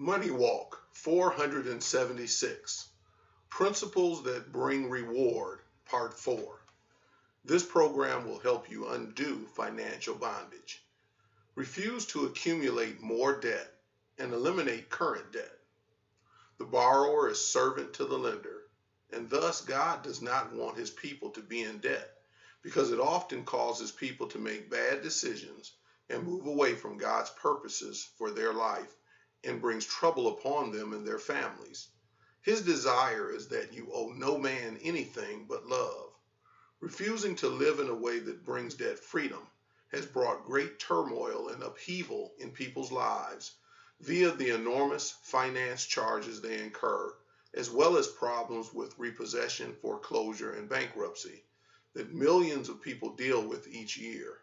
MoneyWalk 476 Principles That Bring Reward, Part 4. This program will help you undo financial bondage. Refuse to accumulate more debt and eliminate current debt. The borrower is servant to the lender, and thus God does not want his people to be in debt because it often causes people to make bad decisions and move away from God's purposes for their life and brings trouble upon them and their families. His desire is that you owe no man anything but love. Refusing to live in a way that brings debt freedom has brought great turmoil and upheaval in people's lives via the enormous finance charges they incur, as well as problems with repossession, foreclosure, and bankruptcy that millions of people deal with each year.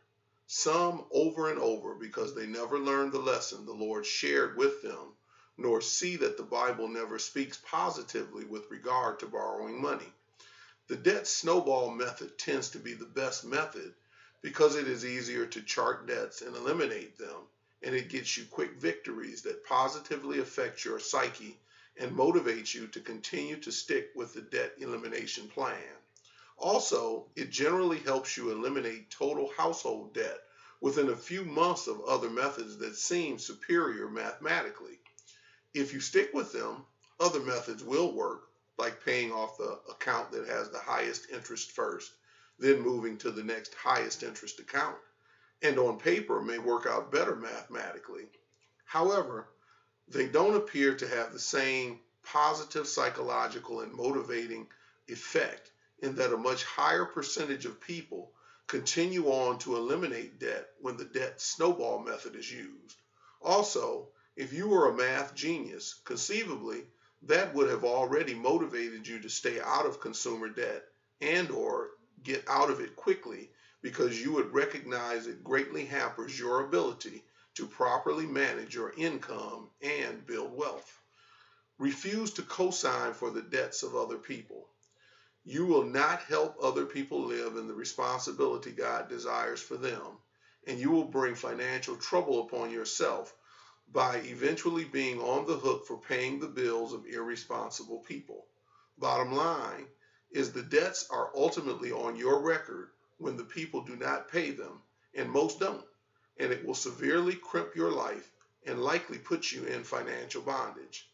Some over and over because they never learned the lesson the Lord shared with them, nor see that the Bible never speaks positively with regard to borrowing money. The debt snowball method tends to be the best method because it is easier to chart debts and eliminate them, and it gets you quick victories that positively affect your psyche and motivates you to continue to stick with the debt elimination plan. Also, it generally helps you eliminate total household debt within a few months of other methods that seem superior mathematically. If you stick with them, other methods will work, like paying off the account that has the highest interest first, then moving to the next highest interest account, and on paper may work out better mathematically. However, they don't appear to have the same positive psychological and motivating effect in that a much higher percentage of people continue on to eliminate debt when the debt snowball method is used. Also, if you were a math genius, conceivably, that would have already motivated you to stay out of consumer debt and or get out of it quickly because you would recognize it greatly hampers your ability to properly manage your income and build wealth. Refuse to co-sign for the debts of other people. You will not help other people live in the responsibility God desires for them, and you will bring financial trouble upon yourself by eventually being on the hook for paying the bills of irresponsible people. Bottom line is the debts are ultimately on your record when the people do not pay them, and most don't, and it will severely crimp your life and likely put you in financial bondage.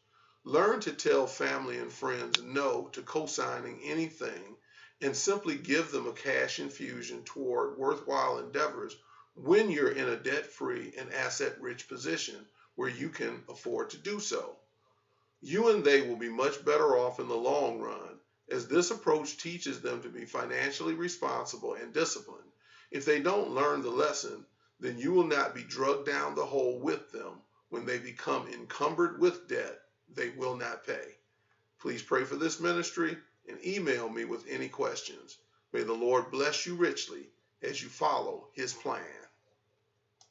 Learn to tell family and friends no to co-signing anything and simply give them a cash infusion toward worthwhile endeavors when you're in a debt-free and asset-rich position where you can afford to do so. You and they will be much better off in the long run, as this approach teaches them to be financially responsible and disciplined. If they don't learn the lesson, then you will not be drugged down the hole with them when they become encumbered with debt they will not pay. Please pray for this ministry and email me with any questions. May the Lord bless you richly as you follow his plan.